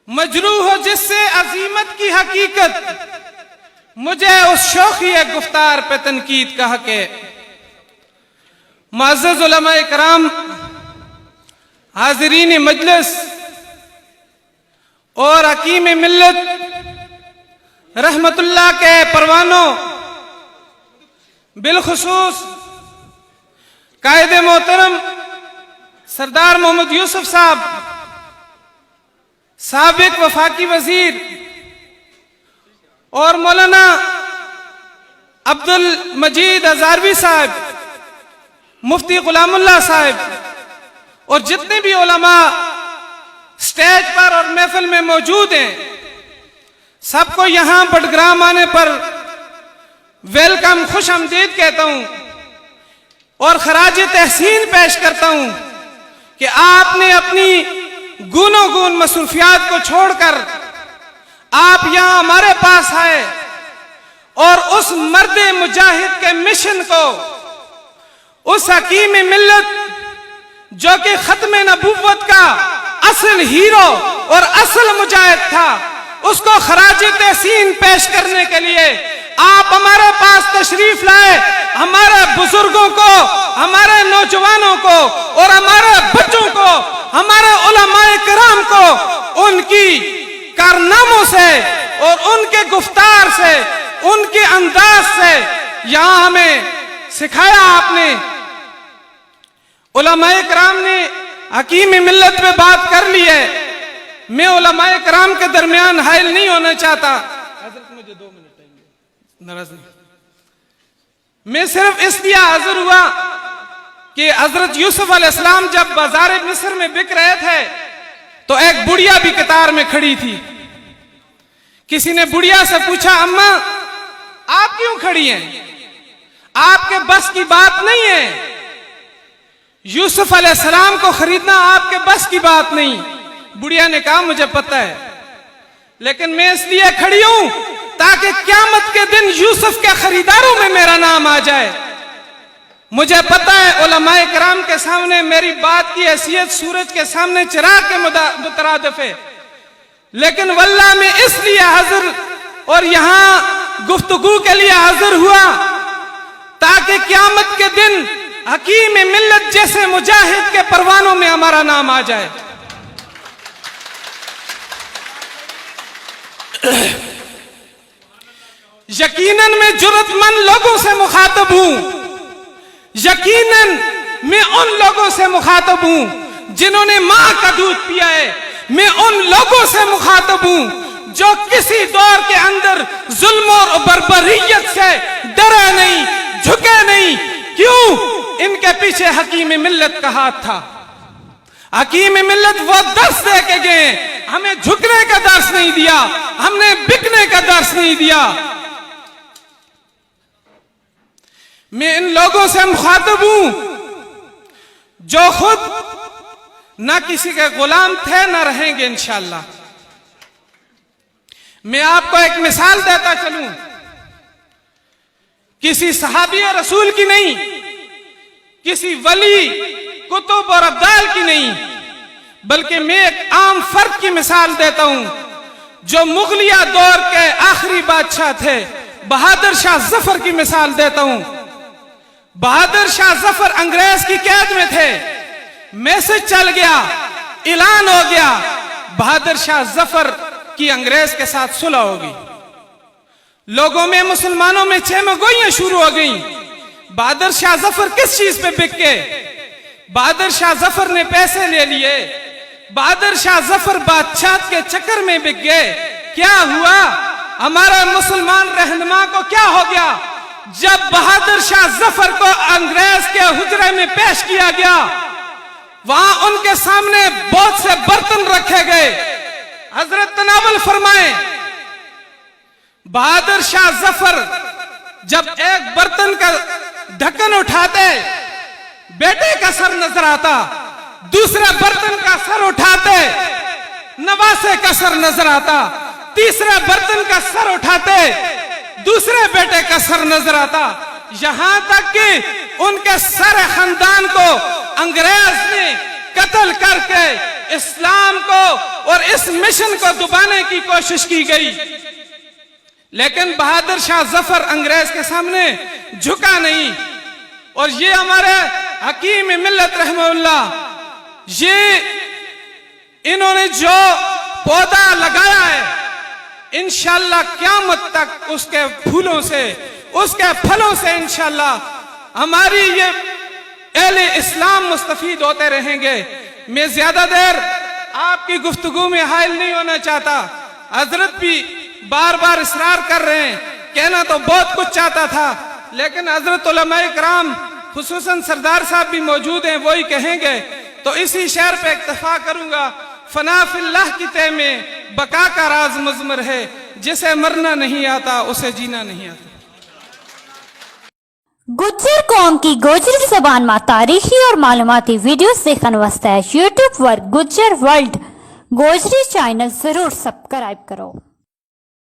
मजरूह हो जिससे अजीमत की हकीकत, मुझे उस शौखी गुफ्तार पे तनकीद का हक है। मुअज़्ज़ज़ उलमा इकराम, हाज़रीन मजलिस और हकीम मिल्लत रहमतुल्लाह के परवानों, बिलखुसूस कायदे मोहतरम सरदार मोहम्मद यूसुफ साहब, साबिक वफाकी वजीर, और मौलाना अब्दुल मजीद हज़ारवी साहब, मुफ्ती गुलामुल्लाह साहब, और जितने भी उलमा स्टेज पर और महफिल में मौजूद हैं, सबको यहां बडग्राम आने पर वेलकम, खुश आमदीद कहता हूं और खराज तहसीन पेश करता हूं कि आपने अपनी गुनो गुन मसरूफियात को छोड़कर आप यहां हमारे पास आए और उस मर्द मुजाहिद के मिशन को, उस हकीम मिल्लत जो कि खत्म नबुव्वत का असल हीरो और असल मुजाहिद था, उसको खराज तहसीन पेश करने के लिए आप हमारे पास तशरीफ लाए। हमारे बुजुर्गों को, हमारे नौजवानों को और हमारे बच्चों को, हमारे उलमाए किराम को उनकी कारनामों से और उनके गुफ्तार से, उनके अंदाज से यहां हमें सिखाया आपने। उलमाए किराम ने हकीम मिल्लत पे बात कर ली है। मैं उलमाए किराम के दरमियान हाइल नहीं होना चाहता। हजरत मुझे 2 मिनट टाइम, नाराज नहीं। मैं सिर्फ इसलिए हाजिर हुआ कि हजरत यूसुफ अलैहिस्सलाम जब बाजार मिस्र में बिक रहे थे तो एक बुढ़िया भी कतार में खड़ी थी। किसी ने बुढ़िया से पूछा, अम्मा आप क्यों खड़ी हैं? आपके बस की बात नहीं है। यूसुफ अलैहिस्सलाम को खरीदना आपके बस की बात नहीं। बुढ़िया ने कहा, मुझे पता है, लेकिन मैं इसलिए खड़ी हूं ताकि क़यामत के दिन यूसुफ के खरीदारों में मेरा नाम आ जाए। मुझे पता है उलमाए किराम के सामने मेरी बात की हैसियत सूरज के सामने चिराग के मुतरादिफ है, लेकिन वल्लाह में इसलिए हाजिर और यहां गुफ्तगू के लिए हाजिर हुआ ताकि क़यामत के दिन हकीम मिल्लत जैसे मुजाहिद के परवानों में हमारा नाम आ जाए। यकीनन मैं जुर्रतमंद लोगों से मुखातब हूं। यकीनन मैं उन लोगों से मुखातब हूं जिन्होंने मां का दूध पिया है। मैं उन लोगों से मुखातब हूं जो किसी दौर के अंदर जुल्म और बर्बरियत से डरे नहीं, झुके नहीं। क्यों? इनके पीछे हकीम मिल्लत का हाथ था। हकीम मिल्लत वो दर्स दे के गए, हमें झुकने का दर्स नहीं दिया, हमने बिकने का दर्स नहीं दिया। मैं इन लोगों से मुखातब हूं जो खुद ना किसी के गुलाम थे, ना रहेंगे इंशाअल्लाह। मैं आपको एक मिसाल देता चलूं, किसी सहाबी रसूल की नहीं, किसी वली कुतुब और अब्दाल की नहीं, बल्कि मैं एक आम फर्द की मिसाल देता हूं जो मुगलिया दौर के आखिरी बादशाह थे, बहादुर शाह जफर की मिसाल देता हूं। बहादुर शाह जफर अंग्रेज की कैद में थे, मैसेज चल गया, ऐलान हो गया, बहादुर शाह जफर की अंग्रेज के साथ सुलह होगी। लोगों में, मुसलमानों में चहमगोइयां शुरू हो गई। बहादुर शाह जफर किस चीज पे बिक गए? बहादुर शाह जफर ने पैसे ले लिए, बहादुर शाह जफर बादशाह के चक्कर में बिक गए। क्या हुआ? हमारे मुसलमान रहनुमा को क्या हो गया? जब बहादुर शाह जफर को अंग्रेज के हुजरे में पेश किया गया, वहां उनके सामने बहुत से बर्तन रखे गए। हजरत तनावल फरमाए, बहादुर शाह जफर जब एक बर्तन का ढक्कन उठाते, बेटे का सर नजर आता, दूसरे बर्तन का सर उठाते, नवासे का सर नजर आता, तीसरे बर्तन का सर उठाते, दूसरे बेटे का सर नजर आता, यहां तक कि उनके सारे खानदान को अंग्रेज ने कत्ल करके इस्लाम को और इस मिशन को दबाने की कोशिश की गई, लेकिन बहादुर शाह जफर अंग्रेज के सामने झुका नहीं। और ये हमारे हकीम मिल्लत रहमहुल्लाह, ये इन्होंने जो पौधा लगाया है, इंशाअल्लाह क़यामत तक उसके फूलों से, उसके फलों से इंशाअल्लाह हमारी ये अहले इस्लाम मुस्तफीद होते रहेंगे। मैं ज्यादा देर आपकी गुफ्तगू में हायल नहीं होना चाहता। हजरत भी बार बार इसरार कर रहे हैं, कहना तो बहुत कुछ चाहता था, लेकिन हजरत उलमाए कराम खुसूसन सरदार साहब भी मौजूद हैं, वही कहेंगे, तो इसी शेर पे इक्तफा करूंगा। फना फिल्लाह की तय में बका का राज मुज़मर है, जिसे मरना नहीं आता उसे जीना नहीं आता। गुज्जर कौम की गोजरी ज़बान में तारीखी और मालूमाती वीडियोस देखने वास्ते यूट्यूब पर गुज्जर वर्ल्ड गोजरी चैनल जरूर सब्सक्राइब करो।